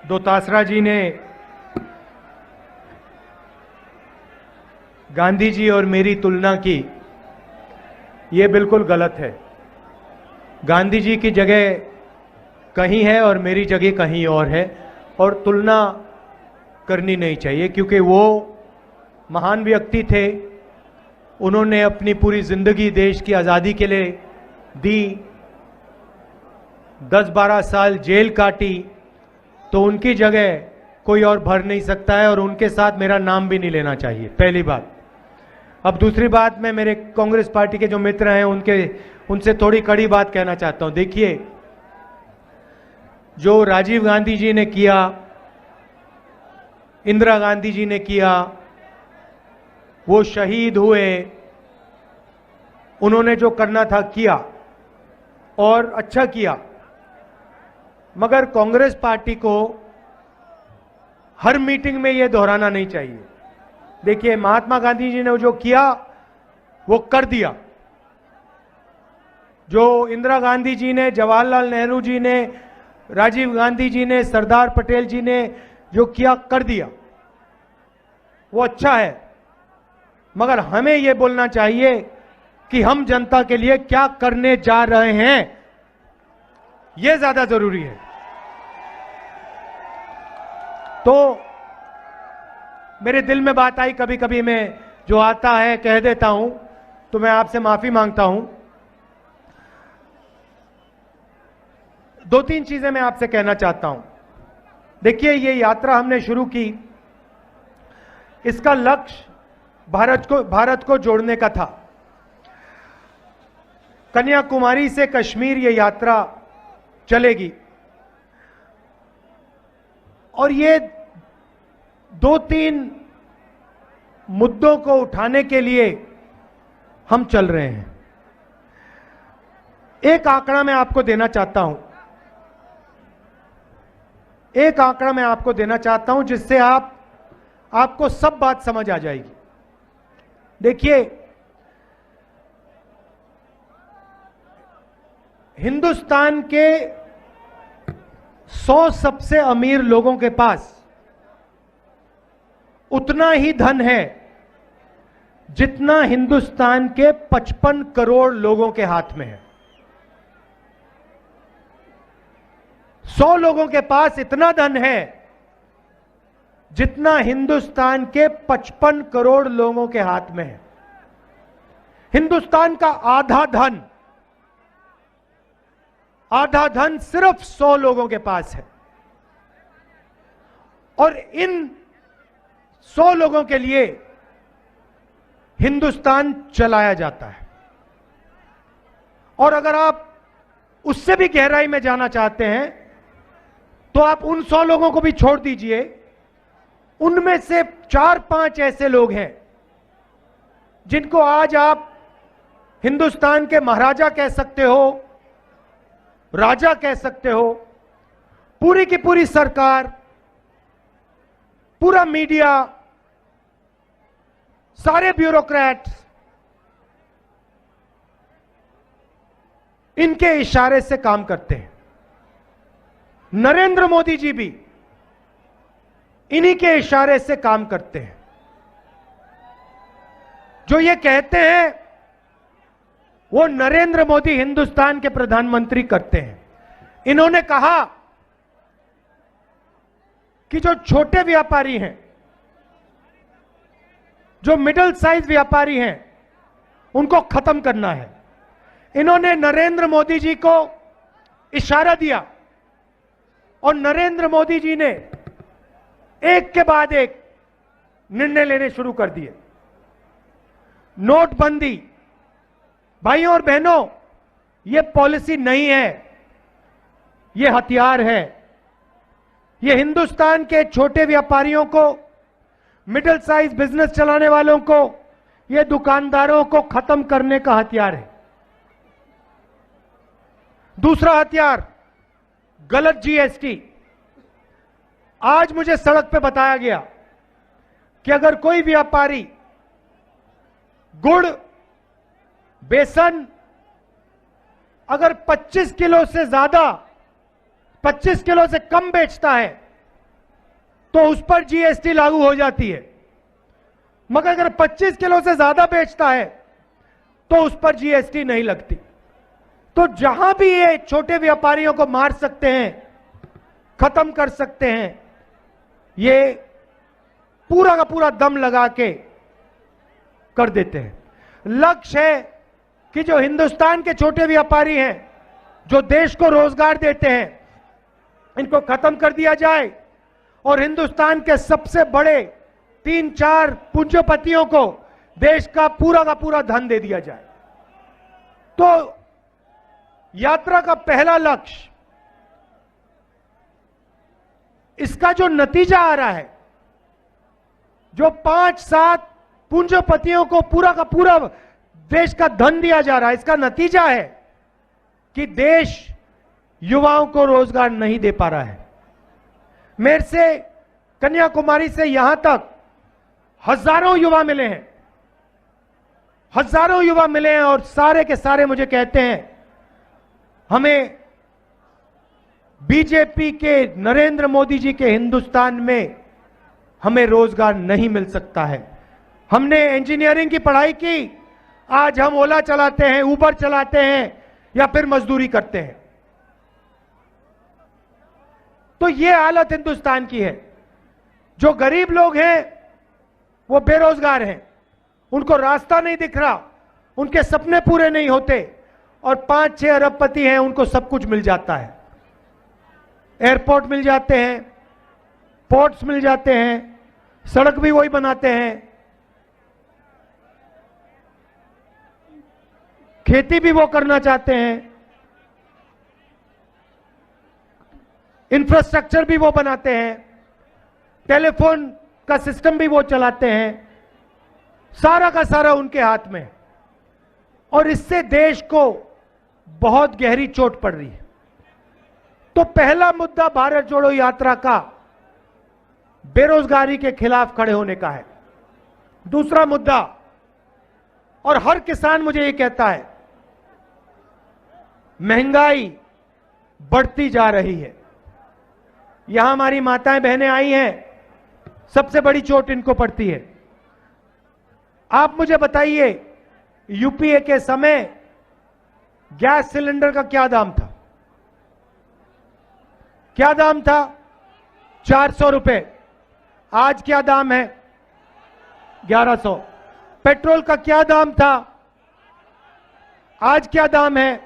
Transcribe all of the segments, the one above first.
दोतासरा जी ने गांधी जी और मेरी तुलना की, ये बिल्कुल गलत है। गांधी जी की जगह कहीं है और मेरी जगह कहीं और है, और तुलना करनी नहीं चाहिए, क्योंकि वो महान व्यक्ति थे। उन्होंने अपनी पूरी जिंदगी देश की आज़ादी के लिए दी, 10-12 साल जेल काटी, तो उनकी जगह कोई और भर नहीं सकता है, और उनके साथ मेरा नाम भी नहीं लेना चाहिए, पहली बात। अब दूसरी बात, मैं मेरे कांग्रेस पार्टी के जो मित्र हैं उनसे थोड़ी कड़ी बात कहना चाहता हूं। देखिए, जो राजीव गांधी जी ने किया, इंदिरा गांधी जी ने किया, वो शहीद हुए, उन्होंने जो करना था किया और अच्छा किया, मगर कांग्रेस पार्टी को हर मीटिंग में यह दोहराना नहीं चाहिए। देखिए, महात्मा गांधी जी ने जो किया वो कर दिया, जो इंदिरा गांधी जी ने, जवाहरलाल नेहरू जी ने, राजीव गांधी जी ने, सरदार पटेल जी ने जो किया कर दिया, वो अच्छा है। मगर हमें यह बोलना चाहिए कि हम जनता के लिए क्या करने जा रहे हैं, यह ज्यादा जरूरी है। तो मेरे दिल में बात आई, कभी कभी मैं जो आता है कह देता हूं, तो मैं आपसे माफी मांगता हूं। 2-3 चीजें मैं आपसे कहना चाहता हूं। देखिए, ये यात्रा हमने शुरू की, इसका लक्ष्य भारत को जोड़ने का था। कन्याकुमारी से कश्मीर ये यात्रा चलेगी, और ये 2-3 मुद्दों को उठाने के लिए हम चल रहे हैं। एक आंकड़ा मैं आपको देना चाहता हूं, एक आंकड़ा मैं आपको देना चाहता हूं, जिससे आपको सब बात समझ आ जाएगी। देखिए, हिंदुस्तान के 100 सबसे अमीर लोगों के पास उतना ही धन है जितना हिंदुस्तान के 55 करोड़ लोगों के हाथ में है। 100 लोगों के पास इतना धन है जितना हिंदुस्तान के 55 करोड़ लोगों के हाथ में है। हिंदुस्तान का आधा धन सिर्फ 100 लोगों के पास है, और इन 100 लोगों के लिए हिंदुस्तान चलाया जाता है। और अगर आप उससे भी गहराई में जाना चाहते हैं, तो आप उन 100 लोगों को भी छोड़ दीजिए, उनमें से 4-5 ऐसे लोग हैं जिनको आज आप हिंदुस्तान के महाराजा कह सकते हो, राजा कह सकते हो। पूरी की पूरी सरकार, पूरा मीडिया, सारे ब्यूरोक्रेट्स इनके इशारे से काम करते हैं। नरेंद्र मोदी जी भी इन्हीं के इशारे से काम करते हैं। जो ये कहते हैं वो नरेंद्र मोदी हिंदुस्तान के प्रधानमंत्री करते हैं। इन्होंने कहा कि जो छोटे व्यापारी हैं, जो मिडिल साइज व्यापारी हैं, उनको खत्म करना है। इन्होंने नरेंद्र मोदी जी को इशारा दिया, और नरेंद्र मोदी जी ने एक के बाद एक निर्णय लेने शुरू कर दिए। नोटबंदी, भाइयों और बहनों, यह पॉलिसी नहीं है, यह हथियार है। यह हिंदुस्तान के छोटे व्यापारियों को, मिडिल साइज बिजनेस चलाने वालों को, यह दुकानदारों को खत्म करने का हथियार है। दूसरा हथियार, गलत जीएसटी। आज मुझे सड़क पे बताया गया कि अगर कोई व्यापारी गुड़, बेसन अगर 25 किलो से ज्यादा, 25 किलो से कम बेचता है, तो उस पर जीएसटी लागू हो जाती है, मगर अगर 25 किलो से ज्यादा बेचता है तो उस पर जीएसटी नहीं लगती। तो जहां भी ये छोटे व्यापारियों को मार सकते हैं, खत्म कर सकते हैं, ये पूरा का पूरा दम लगा के कर देते हैं। लक्ष्य है कि जो हिंदुस्तान के छोटे व्यापारी हैं, जो देश को रोजगार देते हैं, इनको खत्म कर दिया जाए और हिंदुस्तान के सबसे बड़े 3-4 पूंजीपतियों को देश का पूरा धन दे दिया जाए। तो यात्रा का पहला लक्ष्य, इसका जो नतीजा आ रहा है, जो 5-7 पूंजीपतियों को पूरा का पूरा देश का धन दिया जा रहा है, इसका नतीजा है कि देश युवाओं को रोजगार नहीं दे पा रहा है। मेरे से कन्याकुमारी से यहां तक हजारों युवा मिले हैं, हजारों युवा मिले हैं और सारे के सारे मुझे कहते हैं हमें बीजेपी के, नरेंद्र मोदी जी के हिंदुस्तान में हमें रोजगार नहीं मिल सकता है। हमने इंजीनियरिंग की पढ़ाई की, आज हम ओला चलाते हैं, उबर चलाते हैं या फिर मजदूरी करते हैं। तो ये हालत हिंदुस्तान की है। जो गरीब लोग हैं वो बेरोजगार हैं, उनको रास्ता नहीं दिख रहा, उनके सपने पूरे नहीं होते, और 5-6 अरबपति हैं, उनको सब कुछ मिल जाता है। एयरपोर्ट मिल जाते हैं, पोर्ट्स मिल जाते हैं, सड़क भी वही बनाते हैं, खेती भी वो करना चाहते हैं, इंफ्रास्ट्रक्चर भी वो बनाते हैं, टेलीफोन का सिस्टम भी वो चलाते हैं, सारा का सारा उनके हाथ में। और इससे देश को बहुत गहरी चोट पड़ रही है। तो पहला मुद्दा भारत जोड़ो यात्रा का बेरोजगारी के खिलाफ खड़े होने का है। दूसरा मुद्दा, और हर किसान मुझे ये कहता है, महंगाई बढ़ती जा रही है। यहां हमारी माताएं बहनें आई हैं, सबसे बड़ी चोट इनको पड़ती है। आप मुझे बताइए, यूपीए के समय गैस सिलेंडर का क्या दाम था? क्या दाम था? 400 रुपए। आज क्या दाम है? 1100। पेट्रोल का क्या दाम था? आज क्या दाम है?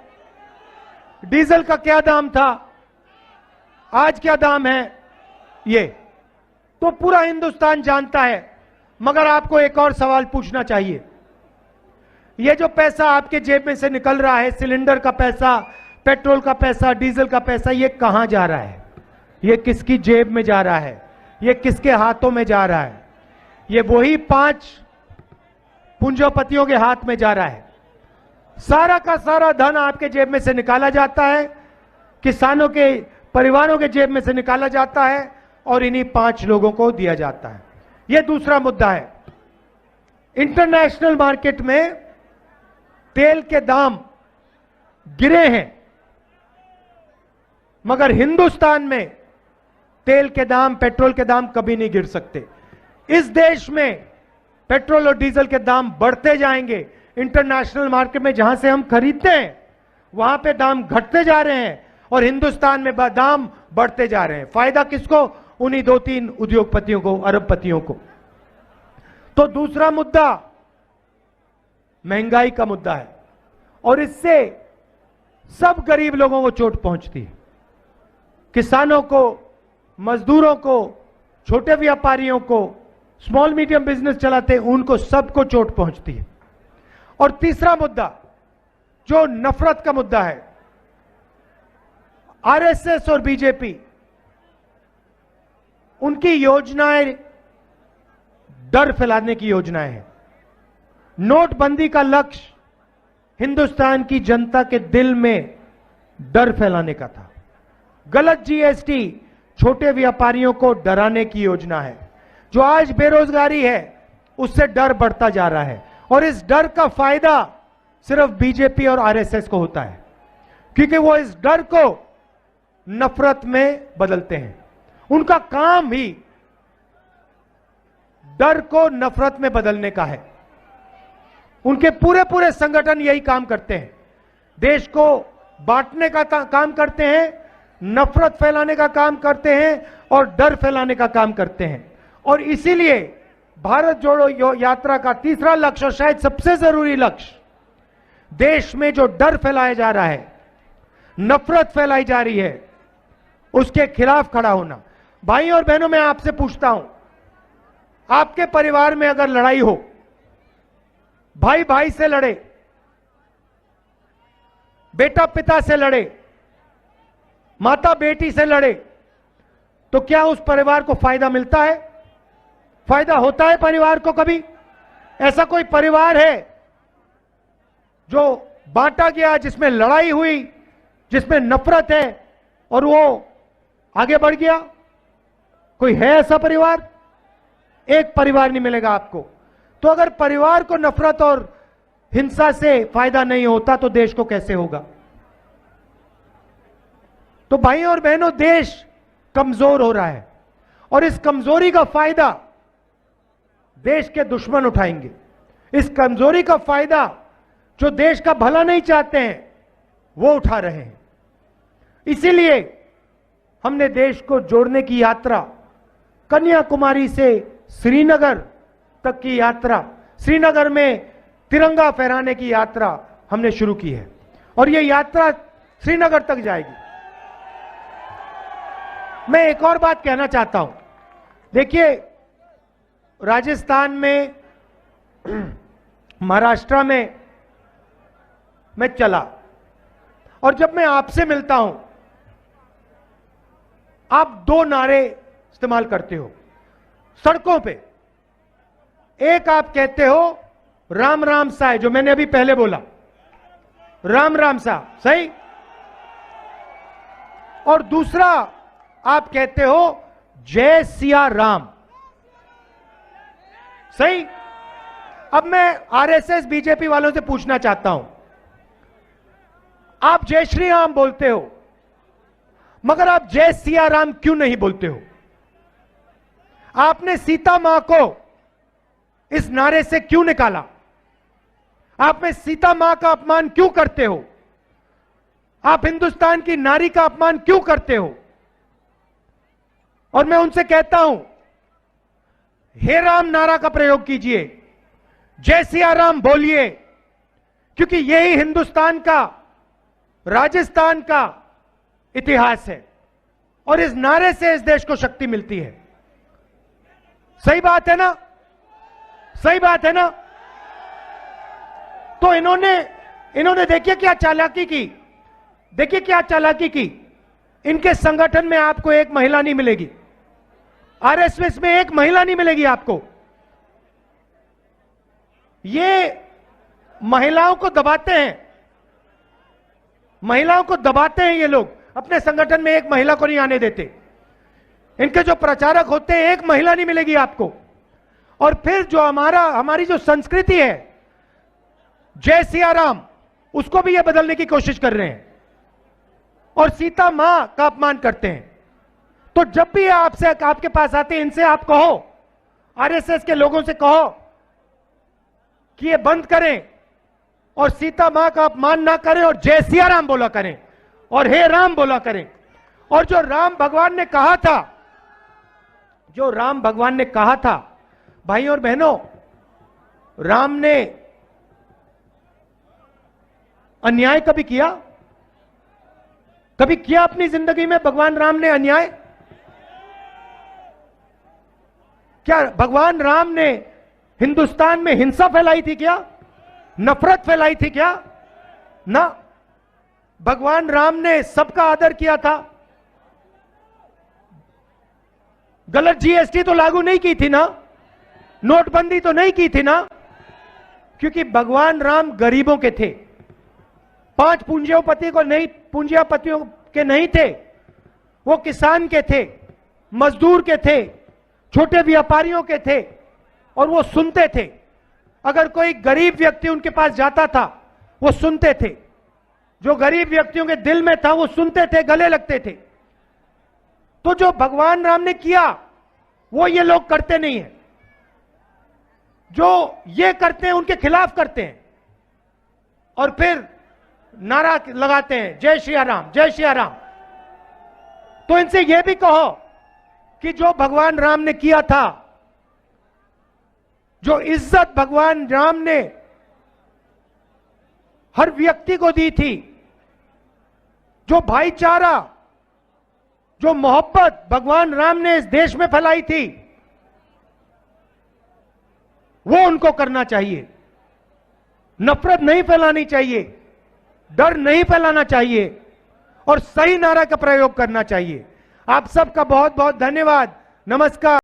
डीजल का क्या दाम था? आज क्या दाम है? ये तो पूरा हिंदुस्तान जानता है। मगर आपको एक और सवाल पूछना चाहिए, ये जो पैसा आपके जेब में से निकल रहा है, सिलेंडर का पैसा, पेट्रोल का पैसा, डीजल का पैसा, ये कहां जा रहा है? ये किसकी जेब में जा रहा है? ये किसके हाथों में जा रहा है? ये वही 5 पूंजीपतियों के हाथ में जा रहा है। सारा का सारा धन आपके जेब में से निकाला जाता है, किसानों के परिवारों के जेब में से निकाला जाता है और इन्हीं 5 लोगों को दिया जाता है। यह दूसरा मुद्दा है। इंटरनेशनल मार्केट में तेल के दाम गिरे हैं, मगर हिंदुस्तान में तेल के दाम, पेट्रोल के दाम कभी नहीं गिर सकते। इस देश में पेट्रोल और डीजल के दाम बढ़ते जाएंगे। इंटरनेशनल मार्केट में जहां से हम खरीदते हैं वहां पे दाम घटते जा रहे हैं और हिंदुस्तान में दाम बढ़ते जा रहे हैं। फायदा किसको? उन्हीं 2-3 उद्योगपतियों को, अरबपतियों को। तो दूसरा मुद्दा महंगाई का मुद्दा है और इससे सब गरीब लोगों को चोट पहुंचती है। किसानों को, मजदूरों को, छोटे व्यापारियों को, स्मॉल मीडियम बिजनेस चलाते हैं, उनको सबको चोट पहुंचती है। और तीसरा मुद्दा जो नफरत का मुद्दा है, आरएसएस और बीजेपी, उनकी योजनाएं डर फैलाने की योजनाएं हैं। नोटबंदी का लक्ष्य हिंदुस्तान की जनता के दिल में डर फैलाने का था। गलत जीएसटी छोटे व्यापारियों को डराने की योजना है। जो आज बेरोजगारी है उससे डर बढ़ता जा रहा है और इस डर का फायदा सिर्फ बीजेपी और आरएसएस को होता है, क्योंकि वो इस डर को नफरत में बदलते हैं। उनका काम ही डर को नफरत में बदलने का है। उनके पूरे पूरे संगठन यही काम करते हैं, देश को बांटने का काम करते हैं, नफरत फैलाने का काम करते हैं और डर फैलाने का काम करते हैं। और इसीलिए भारत जोड़ो यात्रा का तीसरा लक्ष्य और शायद सबसे जरूरी लक्ष्य, देश में जो डर फैलाया जा रहा है, नफरत फैलाई जा रही है, उसके खिलाफ खड़ा होना। भाई और बहनों, मैं आपसे पूछता हूं, आपके परिवार में अगर लड़ाई हो, भाई भाई से लड़े, बेटा पिता से लड़े, माता बेटी से लड़े, तो क्या उस परिवार को फायदा मिलता है? फायदा होता है परिवार को कभी? ऐसा कोई परिवार है जो बांटा गया, जिसमें लड़ाई हुई, जिसमें नफरत है और वो आगे बढ़ गया? कोई है ऐसा परिवार? एक परिवार नहीं मिलेगा आपको। तो अगर परिवार को नफरत और हिंसा से फायदा नहीं होता तो देश को कैसे होगा? तो भाई और बहनों, देश कमजोर हो रहा है और इस कमजोरी का फायदा देश के दुश्मन उठाएंगे। इस कमजोरी का फायदा जो देश का भला नहीं चाहते हैं वो उठा रहे हैं। इसीलिए हमने देश को जोड़ने की यात्रा, कन्याकुमारी से श्रीनगर तक की यात्रा, श्रीनगर में तिरंगा फहराने की यात्रा हमने शुरू की है और यह यात्रा श्रीनगर तक जाएगी। मैं एक और बात कहना चाहता हूं। देखिए, राजस्थान में, महाराष्ट्र में मैं चला और जब मैं आपसे मिलता हूं, आप दो नारे इस्तेमाल करते हो सड़कों पे। एक आप कहते हो राम राम साय, जो मैंने अभी पहले बोला, राम राम सा, सही? और दूसरा आप कहते हो जय सिया राम, सही? अब मैं आरएसएस बीजेपी वालों से पूछना चाहता हूं, आप जय श्री राम बोलते हो, मगर आप जय सिया राम क्यों नहीं बोलते हो? आपने सीता मां को इस नारे से क्यों निकाला? आप में सीता मां का अपमान क्यों करते हो? आप हिंदुस्तान की नारी का अपमान क्यों करते हो? और मैं उनसे कहता हूं, हे राम नारा का प्रयोग कीजिए, जय सिया राम बोलिए, क्योंकि यही हिंदुस्तान का, राजस्थान का इतिहास है और इस नारे से इस देश को शक्ति मिलती है। सही बात है ना? सही बात है ना? तो इन्होंने देखिए क्या चालाकी की, देखिए क्या चालाकी की। इनके संगठन में आपको एक महिला नहीं मिलेगी, आरएसएस में एक महिला नहीं मिलेगी आपको। ये महिलाओं को दबाते हैं, महिलाओं को दबाते हैं ये लोग, अपने संगठन में एक महिला को नहीं आने देते। इनके जो प्रचारक होते हैं, एक महिला नहीं मिलेगी आपको। और फिर जो हमारी जो संस्कृति है, जय सिया राम, उसको भी ये बदलने की कोशिश कर रहे हैं और सीता मां का अपमान करते हैं। तो जब भी आपसे, आपके पास आते हैं, इनसे आप कहो, आरएसएस के लोगों से कहो कि ये बंद करें और सीता मां का अपमान ना करें और जय सिया राम बोला करें और हे राम बोला करें। और जो राम भगवान ने कहा था, जो राम भगवान ने कहा था, भाई और बहनों, राम ने अन्याय कभी किया? कभी किया अपनी जिंदगी में भगवान राम ने अन्याय? क्या भगवान राम ने हिंदुस्तान में हिंसा फैलाई थी क्या? नफरत फैलाई थी क्या? ना, भगवान राम ने सबका आदर किया था। गलत जीएसटी तो लागू नहीं की थी ना, नोटबंदी तो नहीं की थी ना, क्योंकि भगवान राम गरीबों के थे, 5 पूंजीपति को नहीं, पूंजीपतियों के नहीं थे, वो किसान के थे, मजदूर के थे, छोटे व्यापारियों के थे और वो सुनते थे। अगर कोई गरीब व्यक्ति उनके पास जाता था, वो सुनते थे। जो गरीब व्यक्तियों के दिल में था वो सुनते थे, गले लगते थे। तो जो भगवान राम ने किया वो ये लोग करते नहीं है। जो ये करते हैं उनके खिलाफ करते हैं और फिर नारा लगाते हैं जय श्री राम, जय श्री राम। तो इनसे यह भी कहो कि जो भगवान राम ने किया था, जो इज्जत भगवान राम ने हर व्यक्ति को दी थी, जो भाईचारा, जो मोहब्बत भगवान राम ने इस देश में फैलाई थी, वो उनको करना चाहिए। नफरत नहीं फैलानी चाहिए, डर नहीं फैलाना चाहिए और सही नारा का प्रयोग करना चाहिए। आप सबका बहुत बहुत धन्यवाद। नमस्कार।